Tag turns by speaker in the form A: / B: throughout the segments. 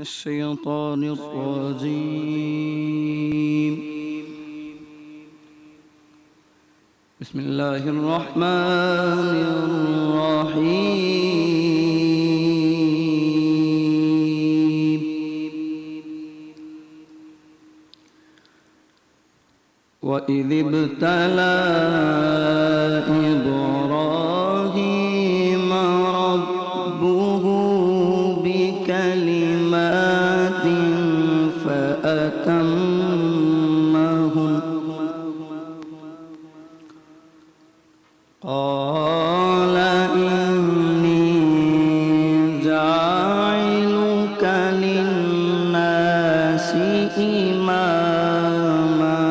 A: الشيطان الرجيم. بسم الله الرحمن الرحيم. وإذ ابتلى إبراهيم ربه بكلمات فأتمهن قال إني جاعلك للناس إماما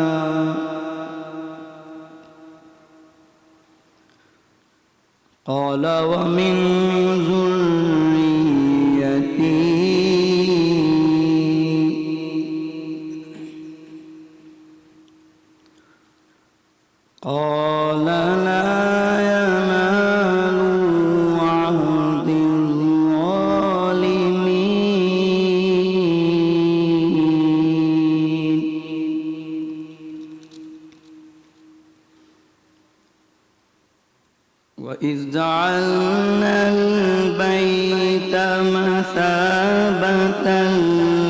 A: قال ومن ذريتي قال لا ينال عهد الظالمين. وإذ جعلنا البيت مثابة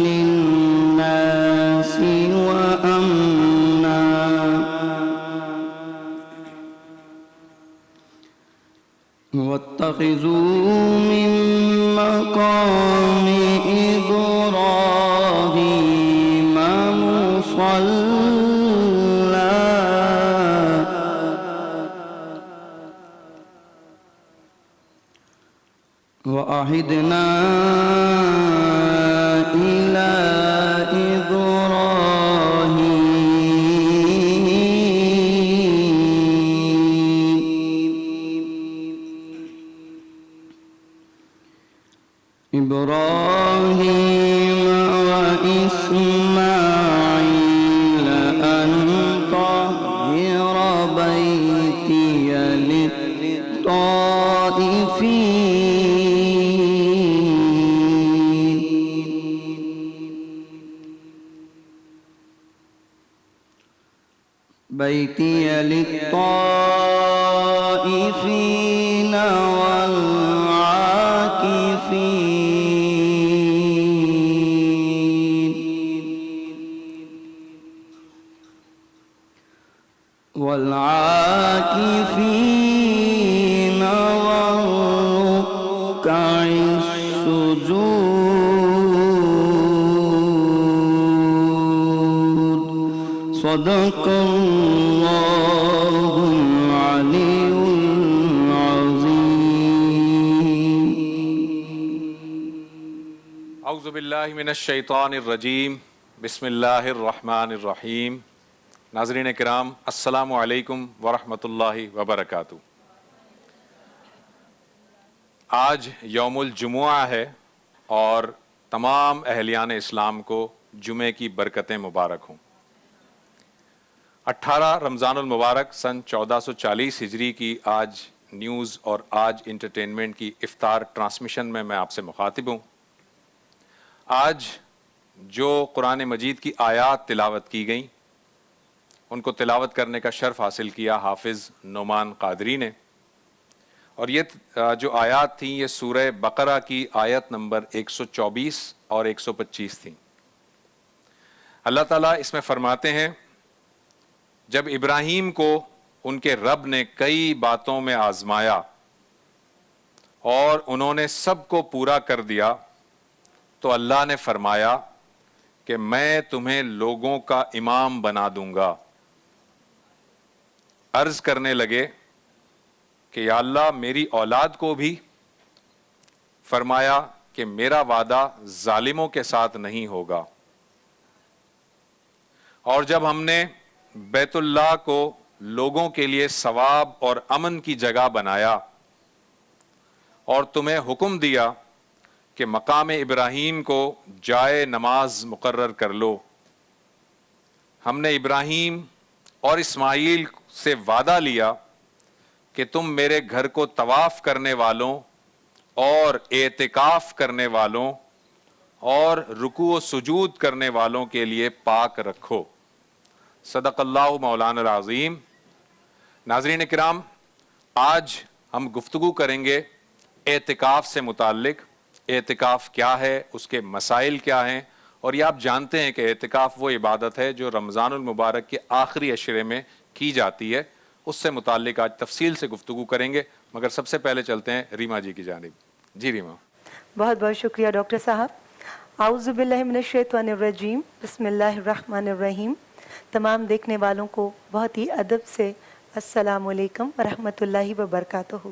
A: للناس وأمنا واتخذوا من مقام إبراهيم مصلى وعهدنا إلى إبراهيم وإسماعيل أن طهر بيتي للطائفين والعاكفين والركع السجود. صدق الله العلي العظيم.
B: اعوذ باللہ من الشیطان الرجیم. بسم اللہ الرحمن الرحیم. ناظرین کرام، السلام علیکم ورحمۃ اللہ وبرکاتہ. آج یوم الجمعہ ہے اور تمام اہلیان اسلام کو جمعے کی برکتیں مبارک ہوں. 18 رمضان المبارک سن 1440 ہجری کی آج نیوز اور آج انٹرٹینمنٹ کی افطار ٹرانسمیشن میں آپ سے مخاطب ہوں. آج جو قرآن مجید کی آیات تلاوت کی گئیں ان کو تلاوت کرنے کا شرف حاصل کیا حافظ نعمان قادری نے، اور یہ جو آیات تھیں یہ سورہ بقرہ کی آیت نمبر 124 اور 125 تھیں. اللہ تعالیٰ اس میں فرماتے ہیں، جب ابراہیم کو ان کے رب نے کئی باتوں میں آزمایا اور انہوں نے سب کو پورا کر دیا تو اللہ نے فرمایا کہ میں تمہیں لوگوں کا امام بنا دوں گا. عرض کرنے لگے کہ یا اللہ میری اولاد کو بھی. فرمایا کہ میرا وعدہ ظالموں کے ساتھ نہیں ہوگا. اور جب ہم نے بیت اللہ کو لوگوں کے لیے ثواب اور امن کی جگہ بنایا اور تمہیں حکم دیا کہ مقام ابراہیم کو جائے نماز مقرر کر لو، ہم نے ابراہیم اور اسماعیل سے وعدہ لیا کہ تم میرے گھر کو طواف کرنے والوں اور اعتکاف کرنے والوں اور رکوع و سجود کرنے والوں کے لیے پاک رکھو۔ صدق اللہ مولانا العظیم۔ ناظرین کرام، آج ہم گفتگو کریں گے اعتکاف سے متعلق۔ اعتکاف کیا ہے، اس کے مسائل کیا ہیں، اور یہ آپ جانتے ہیں کہ اعتکاف وہ عبادت ہے جو رمضان المبارک کے آخری عشرے میں کی جاتی ہے۔ اس سے متعلق آج تفصیل سے گفتگو کریں گے، مگر سب سے پہلے چلتے ہیں ریما جی کی جانب۔ جی ریما۔
C: بہت بہت شکریہ ڈاکٹر صاحب۔ اعوذ باللہ من الشیطان الرجیم، بسم اللہ الرحمن الرحیم۔ تمام دیکھنے والوں کو بہت ہی ادب سے السلام علیکم ورحمۃ اللہ وبرکاتہ۔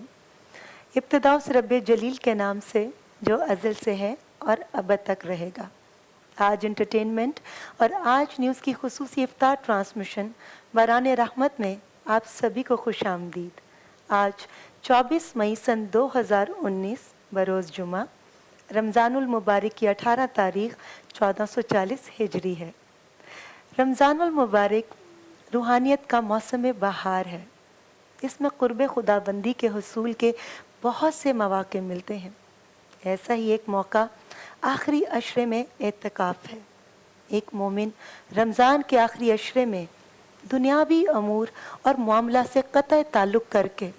C: ابتدا اس رب جلیل کے نام سے جو ازل سے ہے اور ابد تک رہے گا۔ آج انٹرٹینمنٹ اور آج نیوز کی خصوصی افطار ٹرانسمیشن باران رحمت میں آپ سبھی کو خوش آمدید۔ آج 24 مئی سن 2019 بروز جمعہ، رمضان المبارک کی 18 تاریخ 1440 ہجری ہے۔ رمضان المبارک روحانیت کا موسم بہار ہے۔ اس میں قرب خدا بندی کے حصول کے بہت سے مواقع ملتے ہیں۔ ایسا ہی ایک موقع آخری عشرے میں اعتکاف ہے۔ ایک مومن رمضان کے آخری عشرے میں دنیاوی امور اور معاملہ سے قطع تعلق کر کے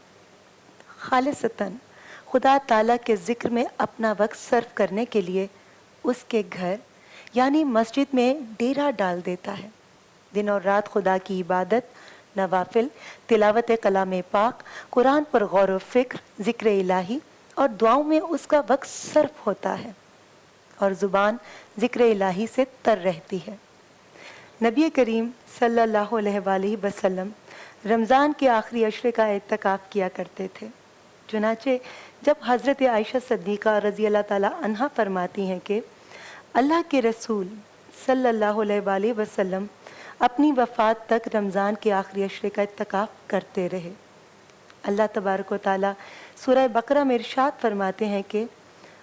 C: خالصتاً خدا تعالیٰ کے ذکر میں اپنا وقت صرف کرنے کے لیے اس کے گھر یعنی مسجد میں ڈیرا ڈال دیتا ہے۔ دن اور رات خدا کی عبادت، نوافل، تلاوت کلام پاک، قرآن پر غور و فکر، ذکر الہی اور دعاؤں میں اس کا وقت صرف ہوتا ہے، اور زبان ذکر الہی سے تر رہتی ہے۔ نبی کریم صلی اللہ علیہ وآلہ وسلم رمضان کے آخری عشرے کا اعتکاف کیا کرتے تھے۔ چنانچہ جب حضرت عائشہ صدیقہ رضی اللہ تعالیٰ عنہا فرماتی ہیں کہ اللہ کے رسول صلی اللہ علیہ وآلہ وسلم اپنی وفات تک رمضان کے آخری عشرے کا اعتکاف کرتے رہے۔ اللہ تبارک و تعالیٰ سورہ بقرہ میں ارشاد فرماتے ہیں کہ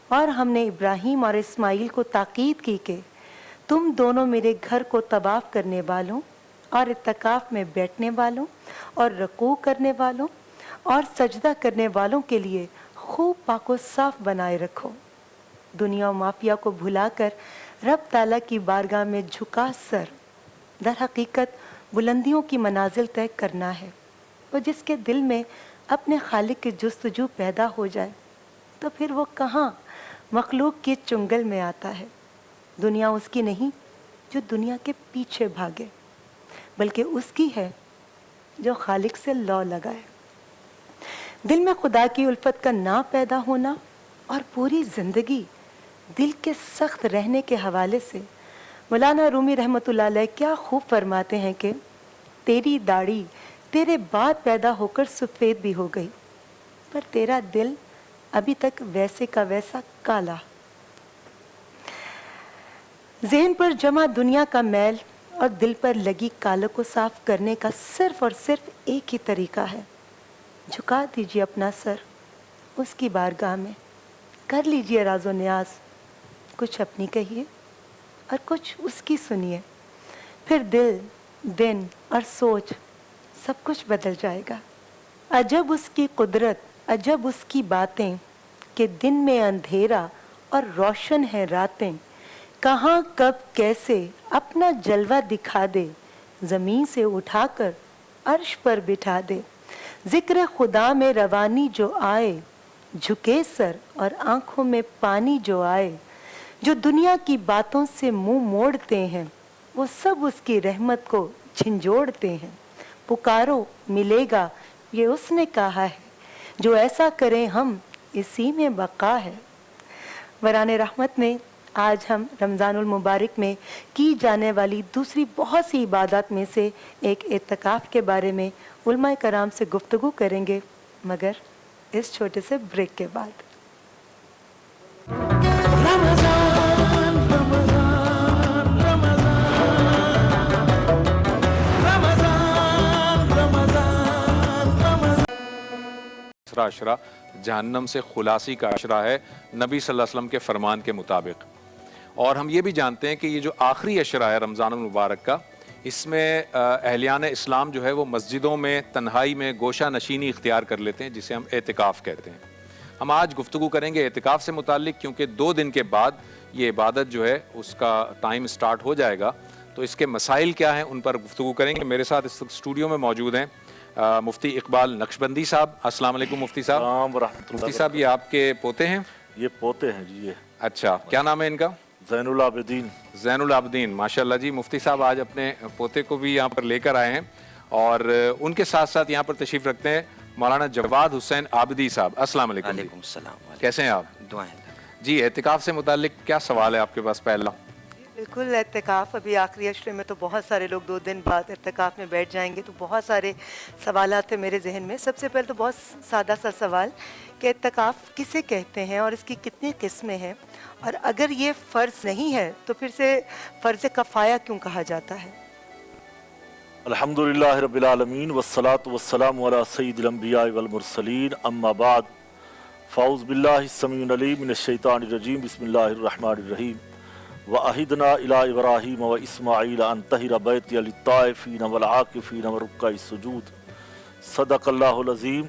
C: اور ہم نے ابراہیم اور اسماعیل کو تاکید کی کہ تم دونوں میرے گھر کو طواف کرنے والوں اور اعتکاف میں بیٹھنے والوں اور رکوع کرنے والوں اور سجدہ کرنے والوں کے لیے خوب پاک و صاف بنائے رکھو۔ دنیا و مافیا کو بھلا کر رب تعالیٰ کی بارگاہ میں جھکا سر در حقیقت بلندیوں کی منازل طے کرنا ہے۔ وہ جس کے دل میں اپنے خالق کی جستجو پیدا ہو جائے تو پھر وہ کہاں مخلوق کے چنگل میں آتا ہے۔ دنیا اس کی نہیں جو دنیا کے پیچھے بھاگے، بلکہ اس کی ہے جو خالق سے لو لگائے۔ دل میں خدا کی الفت کا نہ پیدا ہونا اور پوری زندگی دل کے سخت رہنے کے حوالے سے مولانا رومی رحمۃ اللہ علیہ کیا خوب فرماتے ہیں کہ تیری داڑھی تیرے بعد پیدا ہو کر سفید بھی ہو گئی، پر تیرا دل ابھی تک ویسے کا ویسا کالا۔ ذہن پر جمع دنیا کا میل اور دل پر لگی کالوں کو صاف کرنے کا صرف اور صرف ایک ہی طریقہ ہے۔ جھکا دیجیے اپنا سر اس کی بارگاہ میں، کر لیجیے راز و نیاز، کچھ اپنی کہیے اور کچھ اس کی سنیے، پھر دل، دن اور سوچ سب کچھ بدل جائے گا۔ عجب اس کی قدرت، عجب اس کی باتیں کہ دن میں اندھیرا اور روشن ہے راتیں، کہاں کب کیسے اپنا جلوہ دکھا دے، زمین سے اٹھا کر عرش پر بٹھا دے۔ ذکر خدا میں روانی جو آئے، جھکے سر اور آنکھوں میں پانی جو آئے، جو دنیا کی باتوں سے منہ موڑتے ہیں وہ سب اس کی رحمت کو جھنجھوڑتے ہیں۔ پکارو ملے گا یہ اس نے کہا ہے، جو ایسا کریں ہم اسی میں بقا ہے۔ وران رحمت میں آج ہم رمضان المبارک میں کی جانے والی دوسری بہت سی عبادات میں سے ایک اعتکاف کے بارے میں علماء کرام سے گفتگو کریں گے، مگر اس چھوٹے سے بریک کے بعد۔
B: عشرہ جہنم سے خلاصی کا عشرہ ہے نبی صلی اللہ علیہ وسلم کے فرمان کے مطابق، اور ہم یہ بھی جانتے ہیں کہ یہ جو آخری عشرہ ہے رمضان المبارک کا، اس میں اہلیان اسلام جو ہے وہ مسجدوں میں تنہائی میں گوشہ نشینی اختیار کر لیتے ہیں، جسے ہم اعتکاف کہتے ہیں۔ ہم آج گفتگو کریں گے اعتکاف سے متعلق، کیونکہ 2 دن کے بعد یہ عبادت جو ہے اس کا ٹائم سٹارٹ ہو جائے گا، تو اس کے مسائل کیا ہیں ان پر گفتگو کریں گے۔ میرے ساتھ اس اسٹوڈیو میں موجود ہیں مفتی اقبال نقشبندی صاحب۔ السلام علیکم مفتی صاحب۔
D: السلام ورحمۃ اللہ۔
B: مفتی صاحب یہ آپ کے پوتے ہیں؟
D: یہ پوتے ہیں جی۔ یہ
B: اچھا، کیا نام ہے ان کا؟
D: زین العابدین۔
B: زین العابدین، ماشاءاللہ جی۔ مفتی صاحب آج اپنے پوتے کو بھی یہاں پر لے کر آئے ہیں، اور ان کے ساتھ ساتھ یہاں پر تشریف رکھتے ہیں مولانا جواد حسین عابدی صاحب۔ السلام علیکم۔
E: وعلیکم السلام۔
B: کیسے ہیں آپ؟
E: دعائیں۔
B: جی، اعتکاف سے متعلق کیا سوال ہے آپ کے پاس پہلا؟
C: بالکل، اعتکاف ابھی آخری اشرے میں تو بہت سارے لوگ 2 دن بعد اعتکاف میں بیٹھ جائیں گے، تو بہت سارے سوالات ہیں میرے ذہن میں۔ سب سے پہلے تو بہت سادہ سا سوال کہ اعتکاف کسے کہتے ہیں اور اس کی کتنی قسمیں ہیں، اور اگر یہ فرض نہیں ہے تو پھر سے فرض کفایہ کیوں کہا جاتا ہے؟
D: الحمدللہ رب العالمین والصلاة والسلام علی سید الانبیاء والمرسلین، اما بعد، فاعوذ باللہ السمیع العلیم من الشیطان الرجیم، بسم اللہ الرحمن الرحیم۔ وَأَهِدْنَا إِلَىٰ إِبْرَاهِيمَ وَإِسْمَاعِيلَ أَن طَهِّرَ بَيْتِيَ لِلطَّائِفِينَ وَالْعَاكِفِينَ وَرُكَّعِ السُّجُودِ۔ صدق اللہ العظیم۔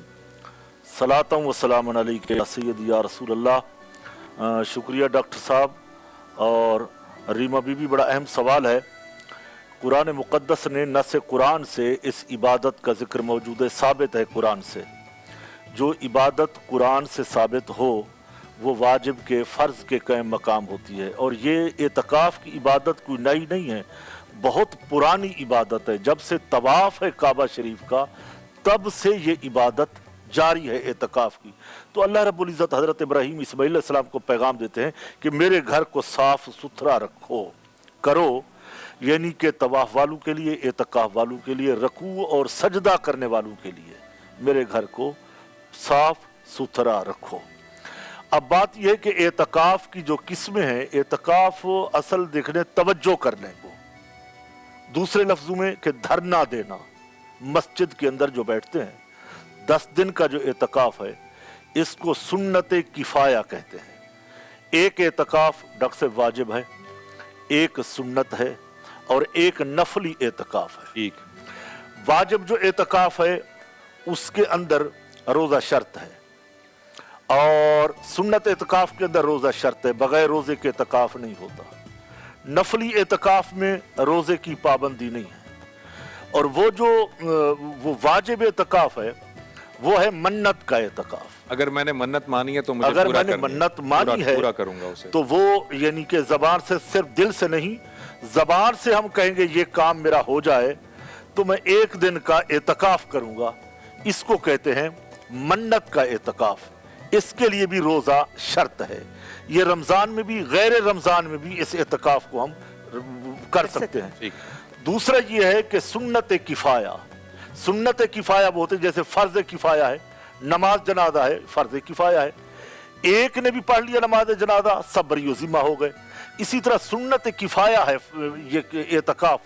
D: صلاۃ و سلام علیک یا سیدی یا رسول اللہ۔ شکریہ ڈاکٹر صاحب اور ریما بی بی، بڑا اہم سوال ہے۔ قرآن مقدس نے نص قرآن سے اس عبادت کا ذکر موجود ہے، ثابت ہے قرآن سے۔ جو عبادت قرآن سے ثابت ہو وہ واجب کے، فرض کے قائم مقام ہوتی ہے، اور یہ اعتکاف کی عبادت کوئی نئی نہیں ہے، بہت پرانی عبادت ہے۔ جب سے طواف ہے کعبہ شریف کا تب سے یہ عبادت جاری ہے اعتکاف کی۔ تو اللہ رب العزت حضرت ابراہیم اسماعیل علیہ السلام کو پیغام دیتے ہیں کہ میرے گھر کو صاف ستھرا رکھو، کرو، یعنی کہ طواف والوں کے لیے، اعتکاف والوں کے لیے، رکوع اور سجدہ کرنے والوں کے لیے میرے گھر کو صاف ستھرا رکھو۔ اب بات یہ ہے کہ اعتکاف کی جو قسمیں ہیں، اعتکاف اصل دیکھنے توجہ کرنے کو، دوسرے لفظوں میں کہ دھرنا دینا، مسجد کے اندر جو بیٹھتے ہیں 10 دن کا جو اعتکاف ہے اس کو سنت کفایہ کہتے ہیں۔ ایک اعتکاف ڈاکٹر صاحب واجب ہے، ایک سنت ہے، اور ایک نفلی اعتکاف ہے۔
B: ٹھیک۔
D: واجب جو اعتکاف ہے اس کے اندر روزہ شرط ہے، اور سنت اعتکاف کے اندر روزہ شرط ہے، بغیر روزے کے اعتکاف نہیں ہوتا۔ نفلی اعتکاف میں روزے کی پابندی نہیں ہے، اور وہ واجب اعتکاف ہے وہ ہے منت کا اعتکاف۔
B: اگر میں نے منت مانی ہے تو مجھے
D: اگر
B: پورا
D: میں نے
B: کرنی ہے،
D: منت مانی ہے
B: پورا کروں گا اسے،
D: تو وہ یعنی کہ زبان سے، صرف دل سے نہیں، زبان سے ہم کہیں گے یہ کام میرا ہو جائے تو میں 1 دن کا اعتکاف کروں گا، اس کو کہتے ہیں منت کا اعتکاف۔ اس کے لیے بھی روزہ شرط ہے۔ یہ رمضان میں بھی، غیر رمضان میں بھی اس اعتکاف کو ہم کر سکتے ہیں۔
B: ٹھیک۔
D: دوسرا یہ ہے کہ سنت کفایہ، سنت کفایہ وہ ہوتے ہیں جیسے فرض کفایہ ہے، نماز جنازہ ہے، فرض کفایہ ہے، ایک نے بھی پڑھ لیا نماز جنازہ سب بری و ذمہ ہو گئے۔ اسی طرح سنت کفایہ ہے یہ اعتکاف،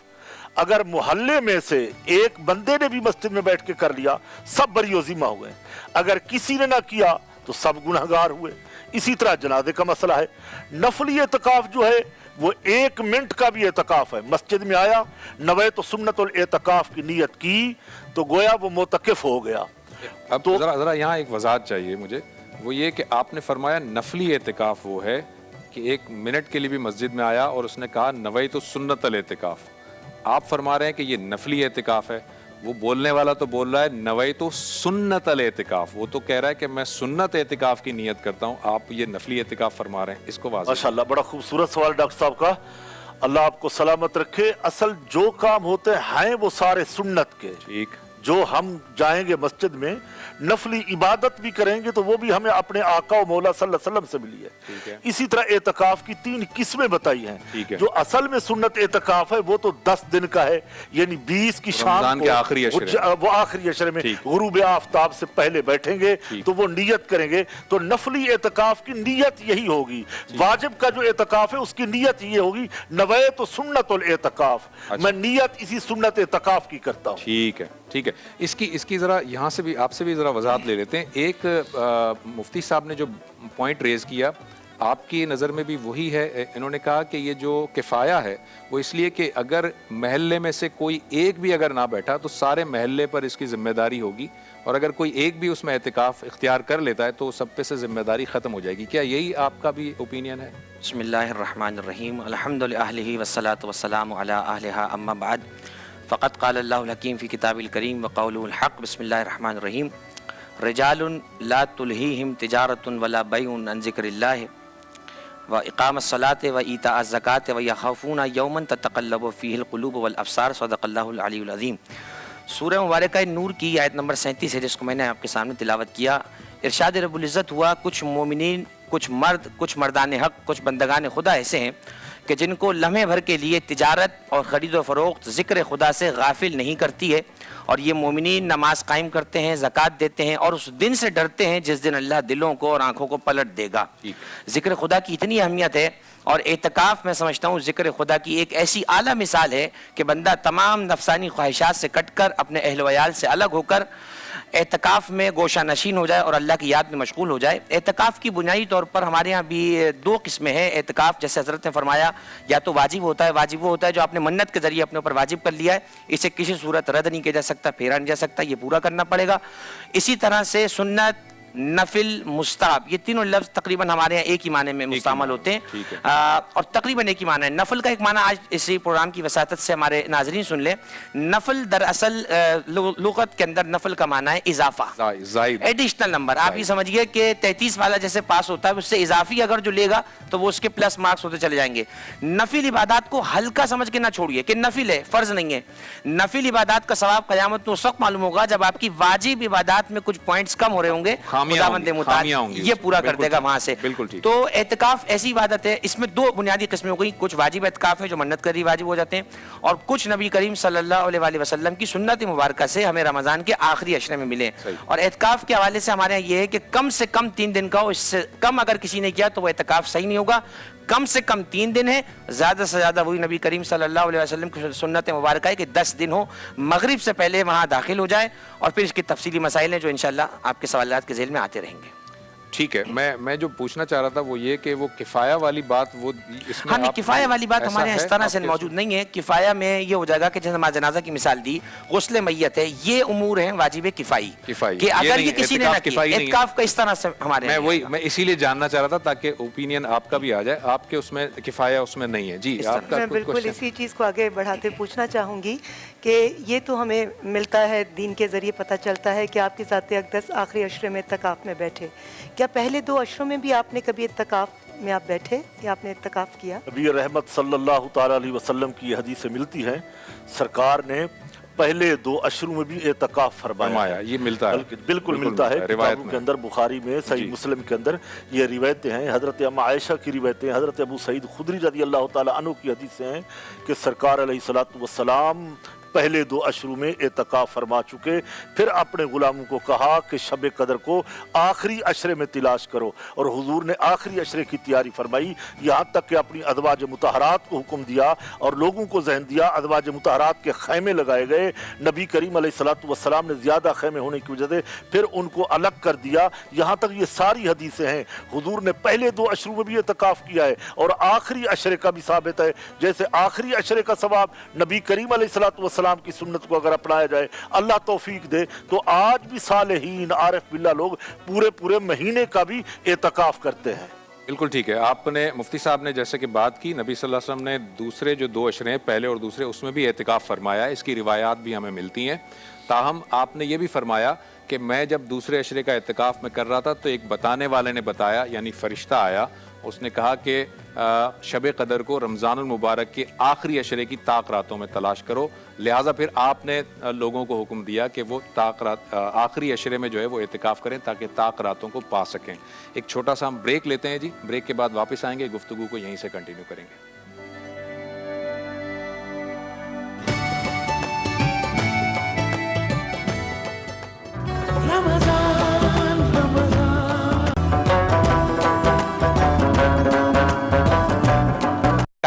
D: اگر محلے میں سے ایک بندے نے بھی مسجد میں بیٹھ کے کر لیا سب بری و ذمہ ہو گئے، اگر کسی نے نہ کیا تو سب گنہگار ہوئے۔ اسی طرح جنازے کا مسئلہ ہے۔ نفلی اعتکاف جو ہے وہ 1 منٹ کا بھی اعتکاف ہے، مسجد میں آیا، نویت سنت الاعتکاف کی نیت کی تو گویا وہ معتکف ہو گیا۔
B: اب ذرا یہاں ایک وضاحت چاہیے مجھے، وہ یہ کہ آپ نے فرمایا نفلی اعتکاف وہ ہے کہ 1 منٹ کے لیے بھی مسجد میں آیا اور اس نے کہا نویت سنت الاعتکاف، آپ فرما رہے ہیں کہ یہ نفلی اعتکاف ہے، وہ بولنے والا تو بول رہا ہے نویت سنت الاعتکاف، وہ تو کہہ رہا ہے کہ میں سنت اعتکاف کی نیت کرتا ہوں، آپ یہ نفلی اعتکاف فرما رہے ہیں، اس کو واضح۔
D: ماشاءاللہ، بڑا خوبصورت سوال ڈاکٹر صاحب کا، اللہ آپ کو سلامت رکھے۔ اصل جو کام ہوتے ہیں وہ سارے سنت کے،
B: ٹھیک،
D: جو ہم جائیں گے مسجد میں نفلی عبادت بھی کریں گے تو وہ بھی ہمیں اپنے آقا و مولا صلی اللہ علیہ وسلم سے ملی ہے۔ اسی طرح اعتکاف کی 3 قسمیں بتائی ہیں۔ جو اصل میں سنت اعتکاف ہے وہ تو 10 دن کا ہے، یعنی 20 کی شام کو وہ آخری عشرے میں غروب آفتاب سے پہلے بیٹھیں گے تو وہ نیت کریں گے۔ تو نفلی اعتکاف کی نیت یہی ہوگی، واجب کا جو اعتکاف ہے اس کی نیت یہ ہوگی نویت سنت الاعتکاف، میں نیت اسی سنت اعتکاف کی کرتا ہوں۔
B: ٹھیک ہے، ٹھیک ہے۔ اس کی ذرا یہاں سے بھی آپ سے بھی ذرا وضاحت لے لیتے ہیں۔ ایک مفتی صاحب نے جو پوائنٹ ریز کیا، آپ کی نظر میں بھی وہی ہے؟ انہوں نے کہا کہ یہ جو کفایہ ہے وہ اس لیے کہ اگر محلے میں سے کوئی ایک بھی اگر نہ بیٹھا تو سارے محلے پر اس کی ذمہ داری ہوگی، اور اگر کوئی ایک بھی اس میں اعتکاف اختیار کر لیتا ہے تو سب پہ سے ذمہ داری ختم ہو جائے گی. کیا یہی آپ کا بھی اوپینین ہے؟
E: بسم اللہ الرحمن الرحیم، الحمد للہ والصلاة والسلام علی اہلہا، اما بعد فقد قال اللہ الحکیم فی کتاب الکریم وقولہ الحق. بسم اللہ الرحمن الرحیم. رجال لا تلہیہم تجارۃ ولا بیع عن ذکر اللہ واقام الصلاۃ وایتاء الزکاۃ ویخافون یوما تتقلب فیہ القلوب والابصار. صدق اللہ العلی العظیم. سورہ مبارکہ نور کی آیت نمبر 37 ہے جس کو میں نے آپ کے سامنے تلاوت کیا. ارشاد رب العزت ہوا کچھ مومنین، کچھ مرد، کچھ مردان حق، کچھ بندگان خدا ایسے ہیں کہ جن کو لمحے بھر کے لیے تجارت اور خرید و فروخت ذکر خدا سے غافل نہیں کرتی ہے، اور یہ مومنین نماز قائم کرتے ہیں، زکوٰۃ دیتے ہیں، اور اس دن سے ڈرتے ہیں جس دن اللہ دلوں کو اور آنکھوں کو پلٹ دے گا. ذکر خدا کی اتنی اہمیت ہے، اور اعتکاف میں سمجھتا ہوں ذکر خدا کی ایک ایسی اعلیٰ مثال ہے کہ بندہ تمام نفسانی خواہشات سے کٹ کر اپنے اہل ویال سے الگ ہو کر اعتکاف میں گوشہ نشین ہو جائے اور اللہ کی یاد میں مشغول ہو جائے. اعتکاف کی بنیادی طور پر ہمارے ہاں بھی دو قسمیں ہیں. اعتکاف جیسے حضرت نے فرمایا یا تو واجب ہوتا ہے، واجب وہ ہوتا ہے جو آپ نے منت کے ذریعے اپنے اوپر واجب کر لیا ہے، اسے کسی صورت رد نہیں کیا جا سکتا، پھیرا نہیں جا سکتا، یہ پورا کرنا پڑے گا. اسی طرح سے سنت، نفل، مستحب، یہ تینوں لفظ تقریباً ہمارے یہاں ایک ہی معنی میں مستعمل ہوتے ہیں، اور تقریباً ایک ہی معنی ہے. نفل کا ایک معنی آج اسی پروگرام کی وساطت سے ہمارے ناظرین سن لیں. نفل دراصل لغت کے اندر نفل کا معنی ہے اضافہ، ایڈیشنل نمبر. آپ یہ سمجھیے کہ 33 والا جیسے پاس ہوتا ہے، اس سے اضافی اگر جو لے گا تو وہ اس کے پلس مارکس ہوتے چلے جائیں گے. نفل عبادات کو ہلکا سمجھ کے نہ چھوڑیے کہ نفل ہے، فرض نہیں ہے. نفل عبادات کا ثواب قیامت میں اس وقت معلوم ہوگا جب آپ کی واجب عبادات میں کچھ پوائنٹس کم ہو رہے ہوں گے، یہ پورا کر دے گا وہاں سے. تو اعتکاف ایسی عبادت ہے، اس میں دو بنیادی قسمیں ہو گئی. کچھ واجب اعتکاف ہے جو منت کری واجب ہو جاتے ہیں، اور کچھ نبی کریم صلی اللہ علیہ وآلہ وسلم کی سنت مبارکہ سے ہمیں رمضان کے آخری عشرے میں ملے. اور اعتکاف کے حوالے سے ہمارے یہاں یہ ہے کہ کم سے کم 3 دن کا ہو، اس سے کم اگر کسی نے کیا تو وہ اعتکاف صحیح نہیں ہوگا. کم سے کم 3 دن ہے، زیادہ سے زیادہ وہی نبی کریم صلی اللہ علیہ وسلم کی سنت مبارکہ ہے کہ 10 دن ہو، مغرب سے پہلے وہاں داخل ہو جائے. اور پھر اس کی تفصیلی مسائل ہیں جو انشاءاللہ آپ کے سوالات کے ذیل میں آتے رہیں گے.
B: ٹھیک ہے. میں جو پوچھنا چاہ رہا تھا وہ یہ کہ وہ کفایہ والی بات، وہ اس میں
E: ہاں نہیں، کفایہ والی بات ہمارے یہاں اس طرح سے موجود نہیں ہے. کفایہ میں یہ ہو جائے گا کہ جیسے ہمارے جنازہ کی مثال دی، غسل میت ہے، یہ امور ہیں واجب کفائی کہ اگر یہ کسی نے نہ کیا. اعتکاف کا اس طرح سے ہمارے
B: میں اسی لیے جاننا چاہ رہا تھا تاکہ اوپینین آپ کا بھی آ جائے. آپ کے اس میں کفایہ اس میں نہیں ہے. جی آپ کا.
C: میں بالکل اسی چیز کو آگے بڑھاتے پوچھنا چاہوں گی کہ یہ تو ہمیں ملتا ہے، دین کے ذریعے پتہ چلتا ہے کہ آپ کی ذات اقدس آخری عشرے میں اعتکاف میں بیٹھے. کیا پہلے 2 عشروں میں بھی آپ نے کبھی اعتکاف میں آپ بیٹھے یا آپ نے اعتکاف کیا؟
D: نبی رحمت صلی اللہ تعالیٰ علیہ وسلم کی حدیث ملتی ہے، سرکار نے پہلے 2 عشروں میں بھی اعتکاف فرمایا.
B: یہ ملتا ہے،
D: بالکل ملتا ہے کتابوں کے اندر، بخاری میں، صحیح مسلم کے اندر یہ روایتیں ہیں. حضرت ام عائشہ کی روایتیں، حضرت ابو سعید خدری رضی اللہ تعالیٰ عنہ کی حدیثیں ہیں کہ سرکار علیہ الصلوۃ والسلام پہلے 2 عشروں میں اعتکاف فرما چکے. پھر اپنے غلاموں کو کہا کہ شب قدر کو آخری عشرے میں تلاش کرو، اور حضور نے آخری عشرے کی تیاری فرمائی، یہاں تک کہ اپنی ازواج مطہرات کو حکم دیا اور لوگوں کو ذہن دیا. ازواج مطہرات کے خیمے لگائے گئے. نبی کریم علیہ الصلوۃ والسلام نے زیادہ خیمے ہونے کی وجہ سے پھر ان کو الگ کر دیا. یہاں تک یہ ساری حدیثیں ہیں. حضور نے پہلے 2 عشروں میں بھی اعتکاف کیا ہے، اور آخری عشرے کا بھی ثابت ہے. جیسے آخری عشرے کا ثواب نبی کریم علیہ الصلوۃ والسلام کی سنت کو اگر اپنایا جائے، اللہ توفیق دے، تو آج بھی صالحین عارف باللہ لوگ پورے مہینے کا بھی اعتکاف کرتے ہیں.
B: بالکل ٹھیک ہے. آپ نے مفتی صاحب نے جیسے کہ بات کی، نبی صلی اللہ علیہ وسلم نے دوسرے جو 2 عشرے ہیں، پہلے اور دوسرے، اس میں بھی اعتکاف فرمایا ہے. اس کی روایات بھی ہمیں ملتی ہیں. تاہم آپ نے یہ بھی فرمایا کہ میں جب دوسرے عشرے کا اعتکاف میں کر رہا تھا تو ایک بتانے والے نے بتایا، یعنی فرشتہ آیا، اس نے کہا کہ شب قدر کو رمضان المبارک کے آخری عشرے کی طاق راتوں میں تلاش کرو. لہٰذا پھر آپ نے لوگوں کو حکم دیا کہ وہ آخری عشرے میں جو ہے وہ اعتکاف کریں تاکہ طاق راتوں کو پا سکیں. ایک چھوٹا سا ہم بریک لیتے ہیں جی. بریک کے بعد واپس آئیں گے، گفتگو کو یہیں سے کنٹینیو کریں گے.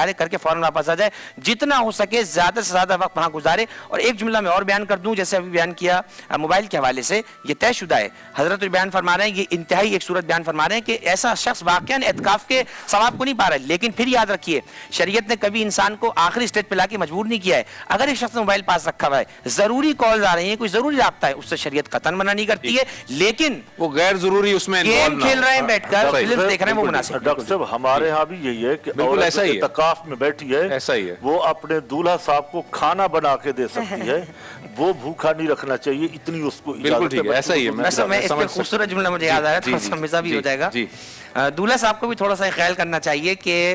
E: گزارے کر کے فوراً واپس آ جائے, جتنا ہو سکے زیادہ سے زیادہ وقت وہاں گزارے. اور ایک جملہ میں اور بیان کر دوں, جیسے ابھی بیان کیا موبائل کے حوالے سے, یہ طے شدہ ہے, حضرت بیان فرما رہے ہیں, یہ انتہائی ایک صورت بیان فرما رہے ہیں کہ ایسا شخص واقعاً اعتکاف کے ثواب کو نہیں پا رہا ہے, لیکن پھر یاد رکھیے شریعت نے کبھی انسان کو آخری اسٹیج پہ لا کے مجبور نہیں کیا ہے. اگر ایک شخص نے موبائل پاس رکھا ہوا ہے, ضروری کالز آ رہی ہیں, کوئی ضروری رابطہ ہے, اس سے شریعت قطعاً منع نہیں کرتی ہے, لیکن
B: وہ غیر ضروری اس میں
E: گیم کھیل رہے ہیں بیٹھ کر, فلم دیکھ رہے ہیں, وہ مناسب.
D: ڈاکٹر صاحب ہمارے ہاں بھی یہی ہے کہ عورت اعتکاف میں بیٹھی ہے,
B: ایسا ہی ہے,
D: وہ اپنے دولہا صاحب کو کھانا بنا کے دے سکتی ہے, وہ بھوکا نہیں رکھنا چاہیے, اتنی اس کو
B: بالکل ٹھیک ہے, ایسا ہی ہے.
E: میں اس پہ خوبصورت جملہ مجھے یاد آ رہا ہے, تھوڑا سا مزہ بھی ہو جائے گا. دولہا صاحب کو بھی تھوڑا سا خیال کرنا چاہیے کہ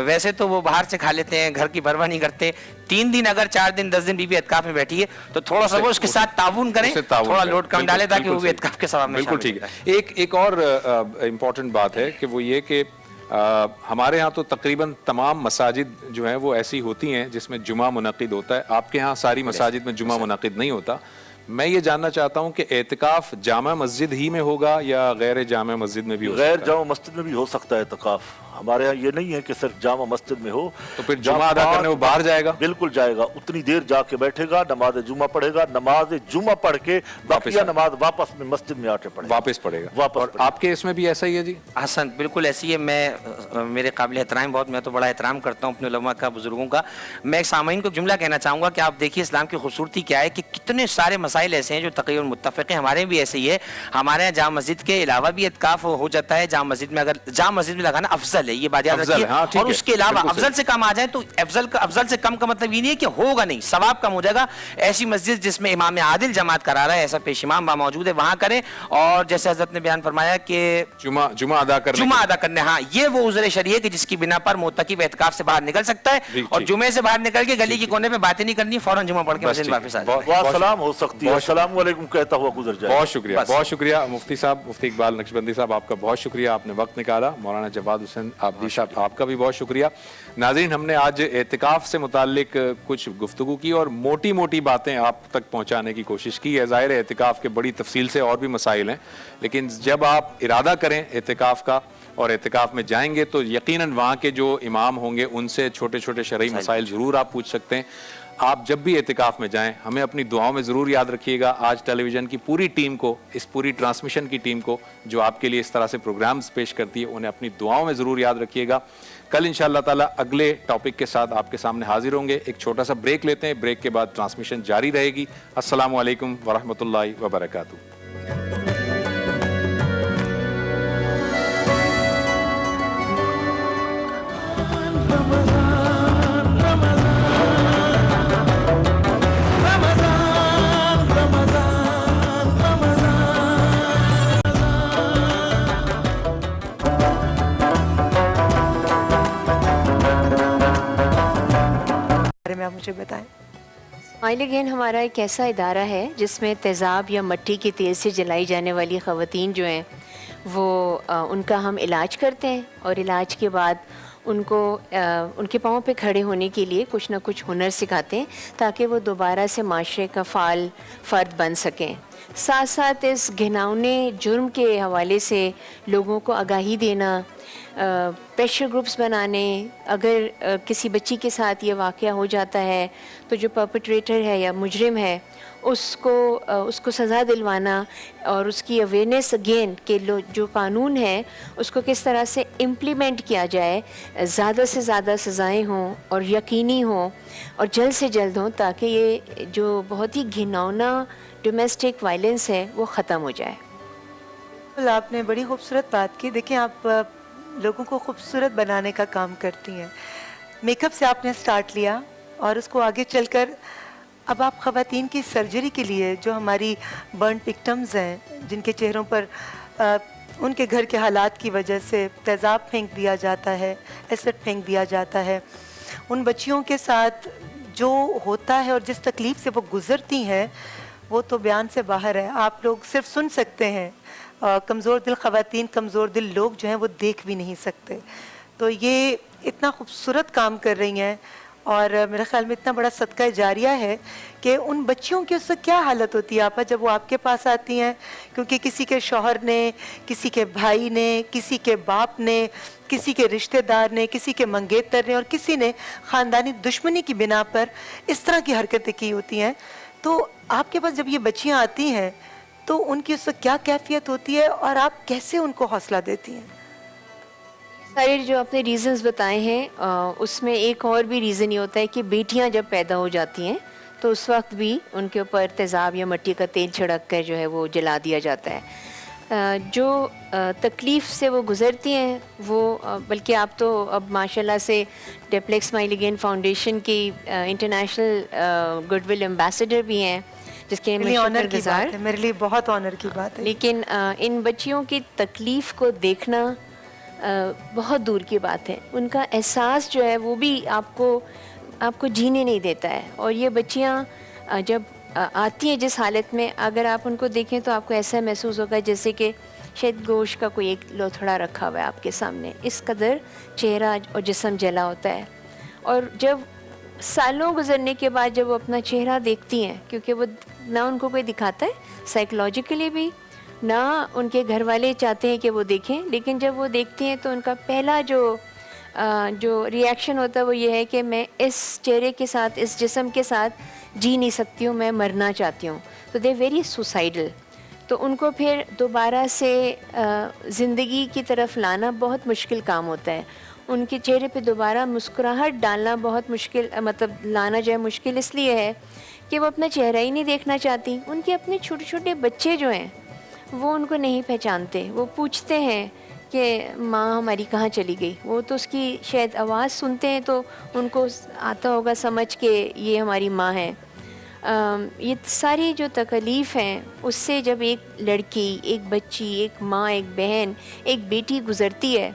E: ویسے تو وہ باہر سے کھا لیتے ہیں, گھر کی پرواہ نہیں کرتے, 3 دن اگر 4 دن 10 دن بیوی اعتکاف میں بیٹھی ہے تو تھوڑا سا وہ اس کے ساتھ تعاون کریں, تھوڑا لوڈ کم ڈالے تاکہ وہ بھی اعتکاف کے ثواب میں
B: بالکل ٹھیک ہے. ایک اور امپورٹنٹ بات ہے کہ وہ یہ کہ ہمارے ہاں تو تقریباً تمام مساجد جو ہیں وہ ایسی ہوتی ہیں جس میں جمعہ منعقد ہوتا ہے. آپ کے ہاں ساری مساجد میں جمعہ منعقد نہیں ہوتا. میں یہ جاننا چاہتا ہوں کہ اعتکاف جامع مسجد ہی میں ہوگا یا غیر جامع مسجد میں بھی ہو سکتا ہے؟
D: غیر جامع مسجد میں بھی ہو سکتا ہے اعتکاف. ہمارے ہاں یہ نہیں ہے کہ صرف جامع مسجد میں ہو.
B: تو پھر جمعہ ادا کرنے وہ باہر جائے گا؟
D: بالکل جائے گا, اتنی دیر جا کے بیٹھے گا, نماز جمعہ پڑھے گا, نماز جمعہ پڑھ کے بقیہ نماز واپس میں مسجد میں آ کے پڑھے گا,
B: واپس پڑھے گا. اور آپ کے اس میں بھی ایسا ہی ہے جی؟
E: حسن بالکل ایسی ہے. میں میرے قابل احترام بہت, میں تو بڑا احترام کرتا ہوں اپنے علماء کا, بزرگوں کا. میں ایک سامعین کو جملہ کہنا چاہوں گا کہ آپ دیکھیے اسلام کی خوبصورتی کیا ہے کہ کتنے سارے مسائل ایسے ہیں جو تقریباً متفق ہیں. ہمارے بھی ایسے ہی ہے, ہمارے یہاں جامع مسجد کے علاوہ بھی اعتکاف ہو جاتا ہے. جامع مسجد میں اگر جامع مسجد میں لگانا افضل ہے, یہ بات یاد رکھیے. اور اس کے علاوہ افضل سے کم آ جائیں تو افضل سے کم کا مطلب یہ نہیں ہے کہ ہوگا نہیں, ثواب کم ہو جائے گا. ایسی مسجد جس میں امام عادل جماعت کرا رہا ہے, ایسا پیش امام وہاں موجود ہے, وہاں کریں. اور جیسے حضرت نے بیان فرمایا کہ
B: جمعہ ادا کرنے,
E: ہاں یہ وہ عذر شرعی ہے کہ جس کی بنا پر معتکف اعتکاف سے باہر نکل سکتا ہے, اور جمعے سے باہر نکل کے گلی کے کونے میں باتیں نہیں کرنی, فوراً جمعہ پڑھ کے مسجد واپس آ جائے.
D: سلام ہو سکتی ہے, السلام علیکم کہتا ہوا گزر جائے.
B: بہت شکریہ, بہت شکریہ مفتی صاحب, مفتی اقبال نقشبندی صاحب, آپ کا بہت شکریہ, آپ نے وقت نکالا. مولانا جواد حسین عابدی صاحب, آپ کا بھی بہت شکریہ. ناظرین, ہم نے آج اعتکاف سے متعلق کچھ گفتگو کی اور موٹی موٹی باتیں آپ تک پہنچانے کی کوشش کی ہے. ظاہر ہے اعتکاف کے بڑی تفصیل سے اور بھی مسائل ہیں, لیکن جب آپ ارادہ کریں اعتکاف کا اور اعتکاف میں جائیں گے تو یقیناً وہاں کے جو امام ہوں گے ان سے چھوٹے چھوٹے شرعی مسائل ضرور آپ پوچھ سکتے ہیں. آپ جب بھی اعتکاف میں جائیں ہمیں اپنی دعاؤں میں ضرور یاد رکھیے گا. آج ٹیلی ویژن کی پوری ٹیم کو, اس پوری ٹرانسمیشن کی ٹیم کو جو آپ کے لیے اس طرح سے پروگرامز پیش کرتی ہے, انہیں اپنی دعاؤں میں ضرور یاد رکھیے گا. کل انشاءاللہ تعالی اگلے ٹاپک کے ساتھ آپ کے سامنے حاضر ہوں گے. ایک چھوٹا سا بریک لیتے ہیں, بریک کے بعد ٹرانسمیشن جاری رہے گی. السلام علیکم ورحمۃ اللہ وبرکاتہ.
C: آپ مجھے بتائیں.
F: اسمائل اگین ہمارا ایک ایسا ادارہ ہے جس میں تیزاب یا مٹی کے تیل سے جلائی جانے والی خواتین جو ہیں وہ ان کا ہم علاج کرتے ہیں, اور علاج کے بعد ان کو ان کے پاؤں پہ کھڑے ہونے کے لیے کچھ نہ کچھ ہنر سکھاتے ہیں تاکہ وہ دوبارہ سے معاشرے کا فعال فرد بن سکیں. ساتھ ساتھ اس گھناؤنے جرم کے حوالے سے لوگوں کو آگاہی دینا, پریشر گروپس بنانے, اگر کسی بچی کے ساتھ یہ واقعہ ہو جاتا ہے تو جو پرپیٹریٹر ہے یا مجرم ہے اس کو سزا دلوانا, اور اس کی اویئرنیس اگین کہ جو قانون ہے اس کو کس طرح سے امپلیمنٹ کیا جائے, زیادہ سے زیادہ سزائیں ہوں اور یقینی ہوں اور جلد سے جلد ہوں, تاکہ یہ جو بہت ہی گھناؤنا ڈومیسٹک وائلنس ہے وہ ختم ہو جائے.
C: آپ نے بڑی خوبصورت بات کی. دیکھیں, آپ لوگوں کو خوبصورت بنانے کا کام کرتی ہیں. میک اپ سے آپ نے سٹارٹ لیا اور اس کو آگے چل کر اب آپ خواتین کی سرجری کے لیے جو ہماری برن وکٹمز ہیں جن کے چہروں پر ان کے گھر کے حالات کی وجہ سے تیزاب پھینک دیا جاتا ہے, ایسڈ پھینک دیا جاتا ہے, ان بچیوں کے ساتھ جو ہوتا ہے اور جس تکلیف سے وہ گزرتی ہیں وہ تو بیان سے باہر ہے. آپ لوگ صرف سن سکتے ہیں, کمزور دل خواتین, کمزور دل لوگ جو ہیں وہ دیکھ بھی نہیں سکتے. تو یہ اتنا خوبصورت کام کر رہی ہیں اور میرے خیال میں اتنا بڑا صدقہ جاریہ ہے کہ ان بچیوں کی اس وقت کیا حالت ہوتی ہے آپا جب وہ آپ کے پاس آتی ہیں، کیونکہ کسی کے شوہر نے، کسی کے بھائی نے، کسی کے باپ نے، کسی کے رشتہ دار نے، کسی کے منگیتر نے، اور کسی نے خاندانی دشمنی کی بنا پر اس طرح کی حرکتیں کی ہوتی ہیں. تو آپ کے پاس جب یہ بچیاں آتی ہیں تو ان کی اس وقت کیا کیفیت ہوتی ہے اور آپ کیسے ان کو حوصلہ دیتی ہیں؟
F: سارے جو آپ نے ریزنز بتائے ہیں اس میں ایک اور بھی ریزن یہ ہوتا ہے کہ بیٹیاں جب پیدا ہو جاتی ہیں تو اس وقت بھی ان کے اوپر تیزاب یا مٹی کا تیل چھڑک کر جو ہے وہ جلا دیا جاتا ہے. جو تکلیف سے وہ گزرتی ہیں وہ بلکہ آپ تو اب ماشاءاللہ سے ڈیپلیکس اسمائل اگین فاؤنڈیشن کی انٹرنیشنل گڈ ول ایمبیسڈر بھی ہیں، جس کے میں
C: آنر
F: شکر
C: کی
F: گزار.
C: بات ہے، میرے لیے بہت آنر کی بات ہے.
F: لیکن ان بچیوں کی تکلیف کو دیکھنا بہت دور کی بات ہے. ان کا احساس جو ہے وہ بھی آپ کو جینے نہیں دیتا ہے. اور یہ بچیاں جب آتی ہیں جس حالت میں، اگر آپ ان کو دیکھیں تو آپ کو ایسا محسوس ہوگا جیسے کہ شاید گوشت کا کوئی ایک لوتھڑا رکھا ہوا ہے آپ کے سامنے. اس قدر چہرہ اور جسم جلا ہوتا ہے. اور جب سالوں گزرنے کے بعد جب وہ اپنا چہرہ دیکھتی ہیں، کیونکہ وہ نہ ان کو کوئی دکھاتا ہے سائیکولوجیکلی بھی، نہ ان کے گھر والے چاہتے ہیں کہ وہ دیکھیں، لیکن جب وہ دیکھتی ہیں تو ان کا پہلا جو ریاکشن ہوتا ہے وہ یہ ہے کہ میں اس چہرے کے ساتھ، اس جسم کے ساتھ جی نہیں سکتی ہوں، میں مرنا چاہتی ہوں. تو دے ویری سوسائڈل. تو ان کو پھر دوبارہ سے زندگی کی طرف لانا بہت مشکل کام ہوتا ہے. ان کے چہرے پہ دوبارہ مسکراہٹ ڈالنا بہت مشکل، مطلب لانا جو ہے مشکل اس لیے ہے کہ وہ اپنا چہرہ ہی نہیں دیکھنا چاہتی. ان کے اپنے چھوٹے چھوٹے بچے جو ہیں وہ ان کو نہیں پہچانتے. وہ پوچھتے ہیں کہ ماں ہماری کہاں چلی گئی. وہ تو اس کی شاید آواز سنتے ہیں تو ان کو آتا ہوگا سمجھ کہ یہ ہماری ماں ہے. یہ ساری جو تکلیف ہیں اس سے جب ایک لڑکی، ایک بچی، ایک ماں، ایک بہن، ایک بیٹی گزرتی ہے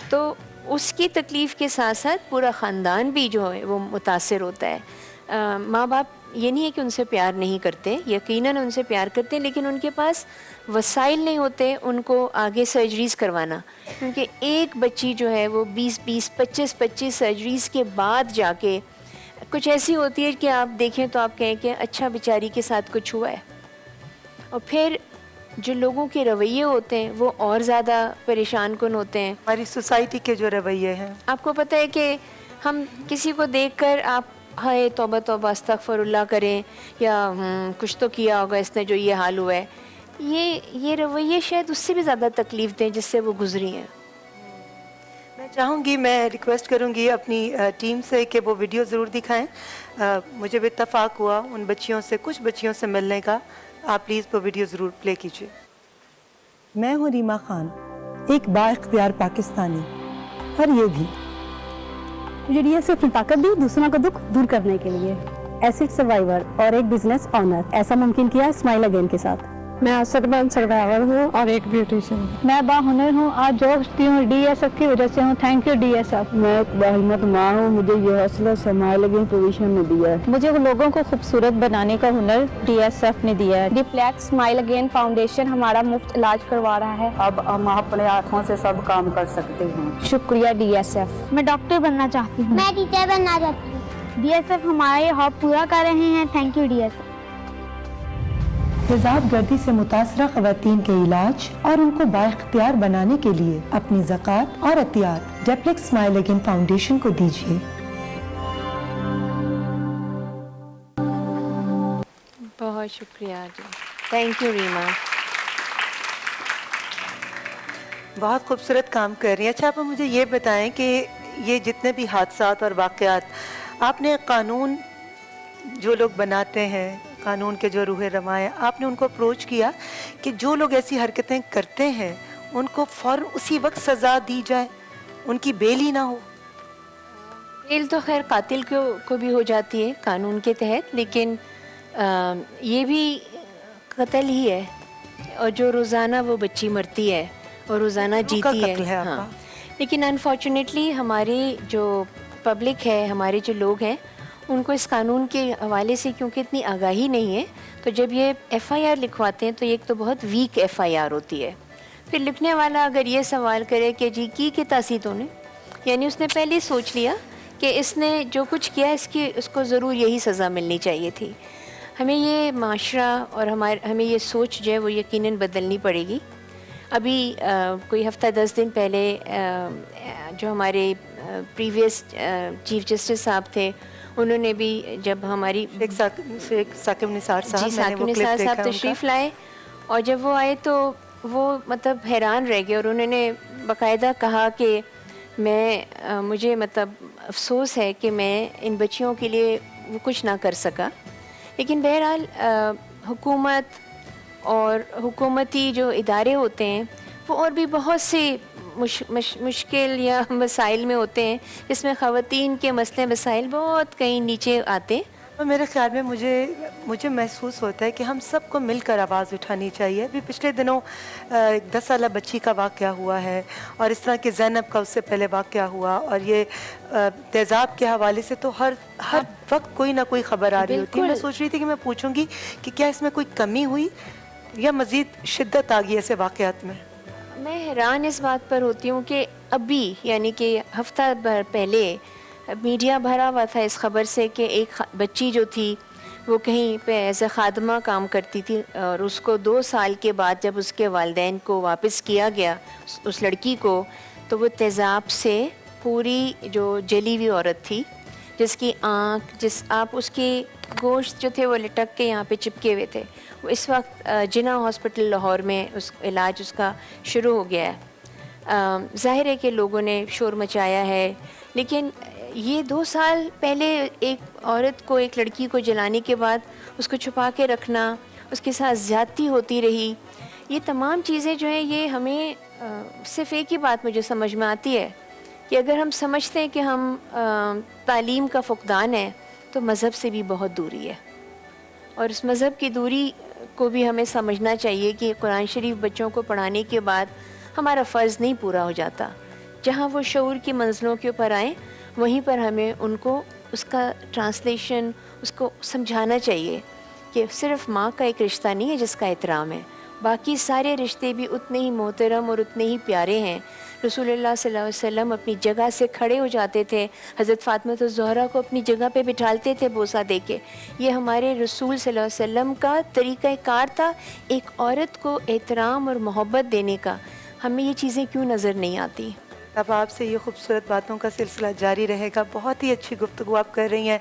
F: تو اس کی تکلیف کے ساتھ ساتھ پورا خاندان بھی جو ہے وہ متاثر ہوتا ہے. ماں باپ یہ نہیں ہے کہ ان سے پیار نہیں کرتے، یقیناً ان سے پیار کرتے ہیں، لیکن ان کے پاس وسائل نہیں ہوتے ان کو آگے سرجریز کروانا. کیونکہ ایک بچی جو ہے وہ 20 25 سرجریز کے بعد جا کے کچھ ایسی ہوتی ہے کہ آپ دیکھیں تو آپ کہیں کہ اچھا بیچاری کے ساتھ کچھ ہوا ہے. اور پھر جو لوگوں کے رویے ہوتے ہیں وہ اور زیادہ پریشان کن ہوتے ہیں.
C: ہماری سوسائٹی کے جو رویے ہیں،
F: آپ کو پتہ ہے کہ ہم کسی کو دیکھ کر آپ ہائے توبہ توبہ استغفر اللہ کریں یا کچھ تو کیا ہوگا اس نے جو یہ حال ہوا ہے. یہ رویے شاید اس سے بھی زیادہ تکلیف دیں جس سے وہ گزری ہیں.
C: میں چاہوں گی، میں ریکویسٹ کروں گی اپنی ٹیم سے کہ وہ ویڈیو ضرور دکھائیں. مجھے بھی اتفاق ہوا ان بچیوں سے، کچھ بچیوں سے ملنے کا. آپ پلیز وہ ویڈیو ضرور پلے کیجیے. میں ہوں ریما خان، ایک با اختیار پاکستانی، اور یہ بھی
G: مجھے ڈی ایس ایف نے طاقت دی دوسروں کا دکھ دور کرنے کے لیے. ایسڈ سروائیور اور ایک بزنس آنر، ایسا ممکن کیا اسمائل اگین کے ساتھ.
H: میں اسد سروائیور ہوں اور ایک بیوٹیشین.
G: میں با ہنر ہوں، آج جو کرتی ہوں ڈی ایس ایف کی وجہ سے ہوں. Thank you D S F.
H: میں ایک باہمت ماں ہوں، مجھے یہ حوصلہ اسمائل اگین پوزیشن نے دیا ہے.
I: مجھے لوگوں کو خوبصورت بنانے کا ہنر ڈی ایس ایف نے دیا ہے.
G: ڈیپلیکس اسمائل اگین فاؤنڈیشن ہمارا مفت علاج کروا رہا ہے.
H: اب ہم اپنے ہاتھوں سے سب کام کر سکتے ہیں.
G: شکریہ ڈی ایس ایف.
I: میں ڈاکٹر بننا چاہتی ہوں.
J: میں ٹیچر بننا چاہتی ہوں.
I: ڈی ایس ایف ہمارا یہ خواب پورا کر رہے ہیں. Thank you D S F.
C: تیزاب گردی سے متاثرہ خواتین کے علاج اور ان کو با اختیار بنانے کے لیے اپنی زکوٰۃ اور عطیات ڈیپلیکس اسمائل اگین فاؤنڈیشن کو دیجیے.
F: بہت شکریہ جی، تھینک یو ریما.
C: بہت خوبصورت کام کر رہی ہیں. اچھا آپ مجھے یہ بتائیں کہ یہ جتنے بھی حادثات اور واقعات آپ نے قانون جو لوگ بناتے ہیں، قانون کے جو روح رواں ہیں، آپ نے ان کو اپروچ کیا کہ جو لوگ ایسی حرکتیں کرتے ہیں ان کو فوراً اسی وقت سزا دی جائے، ان کی بیل ہی نہ ہو؟
F: بیل تو خیر قاتل کو بھی ہو جاتی ہے قانون کے تحت، لیکن یہ بھی قتل ہی ہے. اور جو روزانہ وہ بچی مرتی ہے اور روزانہ جیتی ہے. ہاں، لیکن انفارچونیٹلی ہماری جو پبلک ہے، ہمارے جو لوگ ہیں، ان کو اس قانون کے حوالے سے کیونکہ اتنی آگاہی نہیں ہے، تو جب یہ ایف آئی آر لکھواتے ہیں تو ایک تو بہت ویک ایف آئی آر ہوتی ہے. پھر لکھنے والا اگر یہ سوال کرے کہ جی کی تاسی تو نے، یعنی اس نے پہلے ہی سوچ لیا کہ اس نے جو کچھ کیا اس کو ضرور یہی سزا ملنی چاہیے تھی. ہمیں یہ معاشرہ اور ہمیں یہ سوچ جو ہے وہ یقیناً بدلنی پڑے گی. ابھی کوئی ہفتہ 10 دن پہلے جو ہمارے پریویس چیف جسٹس صاحب تھے, انہوں نے بھی جب ہماری
C: شیخ ثاقب نثار صاحب
F: جی ثاقب نثار صاحب تشریف لائے, اور جب وہ آئے تو وہ مطلب حیران رہ گئے, اور انہوں نے باقاعدہ کہا کہ مجھے مطلب افسوس ہے کہ میں ان بچیوں کے لیے وہ کچھ نہ کر سکا. لیکن بہرحال حکومت اور حکومتی جو ادارے ہوتے ہیں وہ اور بھی بہت سے مشکل یا مسائل میں ہوتے ہیں, جس میں خواتین کے مسئلے مسائل بہت کہیں نیچے آتے ہیں.
C: اور میرے خیال میں مجھے محسوس ہوتا ہے کہ ہم سب کو مل کر آواز اٹھانی چاہیے. ابھی پچھلے دنوں 10 سالہ بچی کا واقعہ ہوا ہے, اور اس طرح کہ زینب کا اس سے پہلے واقعہ ہوا, اور یہ تیزاب کے حوالے سے تو ہر وقت کوئی نہ کوئی خبر آ رہی ہوتی ہے. میں سوچ رہی تھی کہ میں پوچھوں گی کہ کیا اس میں کوئی کمی ہوئی یا مزید شدت آ گئی ایسے واقعات میں.
F: میں حیران اس بات پر ہوتی ہوں کہ ابھی یعنی کہ ہفتہ بھر پہلے میڈیا بھرا ہوا تھا اس خبر سے کہ ایک بچی جو تھی وہ کہیں پہ ایز اے خادمہ کام کرتی تھی, اور اس کو 2 سال کے بعد جب اس کے والدین کو واپس کیا گیا اس لڑکی کو, تو وہ تیزاب سے پوری جو جلی ہوئی عورت تھی, جس کی آنکھ آپ اس کے گوشت جو تھے وہ لٹک کے یہاں پہ چپکے ہوئے تھے. وہ اس وقت جناح ہاسپٹل لاہور میں علاج اس کا شروع ہو گیا ہے. ظاہر ہے کہ لوگوں نے شور مچایا ہے, لیکن یہ 2 سال پہلے ایک عورت کو, ایک لڑکی کو جلانے کے بعد اس کو چھپا کے رکھنا, اس کے ساتھ زیادتی ہوتی رہی, یہ تمام چیزیں جو ہیں یہ ہمیں صرف ایک ہی بات مجھے سمجھ میں آتی ہے کہ اگر ہم سمجھتے ہیں کہ ہم تعلیم کا فقدان ہے تو مذہب سے بھی بہت دوری ہے, اور اس مذہب کی دوری کو بھی ہمیں سمجھنا چاہیے کہ قرآن شریف بچوں کو پڑھانے کے بعد ہمارا فرض نہیں پورا ہو جاتا. جہاں وہ شعور کی منزلوں کے اوپر آئیں وہیں پر ہمیں ان کو اس کا ٹرانسلیشن اس کو سمجھانا چاہیے کہ صرف ماں کا ایک رشتہ نہیں ہے جس کا احترام ہے, باقی سارے رشتے بھی اتنے ہی محترم اور اتنے ہی پیارے ہیں. رسول اللہ صلی اللہ علیہ وسلم اپنی جگہ سے کھڑے ہو جاتے تھے, حضرت فاطمہ الزہرا کو اپنی جگہ پہ بٹھالتے تھے بوسہ دے کے. یہ ہمارے رسول صلی اللہ علیہ وسلم کا طریقہ کار تھا ایک عورت کو احترام اور محبت دینے کا. ہمیں یہ چیزیں کیوں نظر نہیں آتی؟
C: اب آپ سے یہ خوبصورت باتوں کا سلسلہ جاری رہے گا. بہت ہی اچھی گفتگو آپ کر رہی ہیں.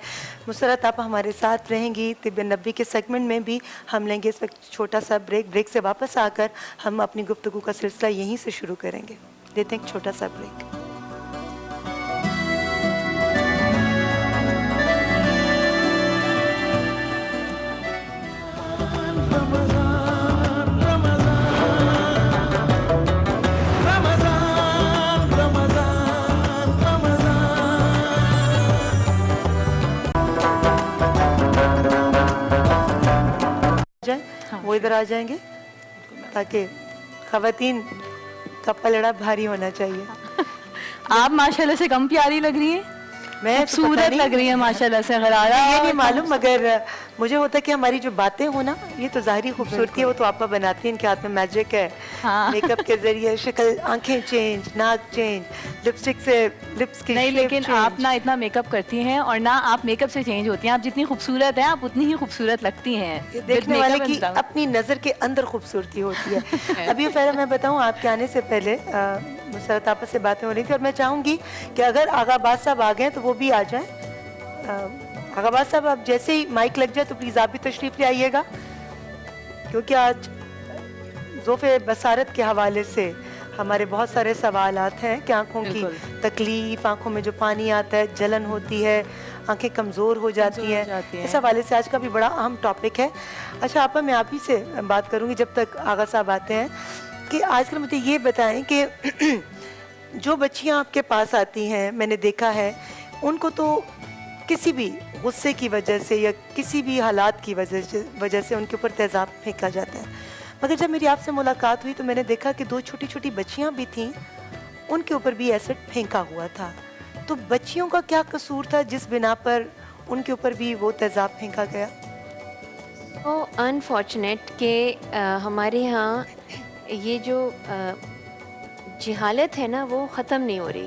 C: مسرت آپ ہمارے ساتھ رہیں گی. طب نبوی کے سیگمنٹ میں بھی ہم لیں گے اس وقت چھوٹا سا بریک سے واپس آ کر ہم اپنی گفتگو کا سلسلہ یہیں سے شروع کریں گے. لیتے ہیں ایک چھوٹا سا بریک. وہ ادھر آ جائیں گے تاکہ خواتین کا پلڑا بھاری ہونا چاہیے.
H: آپ ماشاءاللہ سے کم پیاری لگ رہی ہیں,
C: میں
H: خوبصورت لگ رہی ہیں ماشاءاللہ سے. غرارہ
C: یہ نہیں معلوم, مگر مجھے ہوتا ہے کہ ہماری جو باتیں ہو نا, یہ تو ظاہری خوبصورتی ہے, وہ تو آپا بناتی ہیں, ان کے ہاتھ میں میجک ہے. میک اپ کے ذریعے شکل, آنکھیں چینج, ناک چینج, لپسٹک سے لپس کی
H: نہیں, لیکن آپ نہ اتنا میک اپ کرتی ہیں اور نہ آپ میک اپ سے چینج ہوتی ہیں. آپ جتنی خوبصورت ہیں آپ اتنی ہی خوبصورت لگتی ہیں.
C: دیکھنے والے کی اپنی نظر کے اندر خوبصورتی ہوتی ہے. ابھی فرا میں بتاؤں, آپ کے آنے سے پہلے مسرت آپس سے باتیں ہو رہی تھی, اور میں چاہوں گی کہ اگر آغا عباس صاحب آ گئے تو وہ بھی آ جائیں. آغا عباس صاحب, آپ جیسے ہی مائک لگ جائے تو پلیز آپ بھی تشریف لے آئیے گا, کیونکہ آج ذوف بصارت کے حوالے سے ہمارے بہت سارے سوالات ہیں کہ آنکھوں کی تکلیف, آنکھوں میں جو پانی آتا ہے, جلن ہوتی ہے, آنکھیں کمزور ہو جاتی ہیں, اس حوالے سے آج کا بھی بڑا اہم ٹاپک ہے. اچھا آپا, میں آپ ہی سے بات کروں گی جب تک آغا صاحب آتے ہیں, کہ آج کل مجھے یہ بتائیں کہ جو بچیاں آپ کے پاس آتی ہیں, میں نے دیکھا ہے ان کو تو کسی بھی غصے کی وجہ سے یا کسی بھی حالات کی وجہ سے ان کے اوپر تیزاب پھینکا جاتا ہے. مگر جب میری آپ سے ملاقات ہوئی تو میں نے دیکھا کہ 2 چھوٹی چھوٹی بچیاں بھی تھیں, ان کے اوپر بھی ایسڈ پھینکا ہوا تھا. تو بچیوں کا کیا قصور تھا جس بنا پر ان کے اوپر بھی وہ تیزاب پھینکا گیا؟
F: وہ انفارچونیٹ کہ ہمارے ہاں یہ جو جہالت ہے نا وہ ختم نہیں ہو رہی.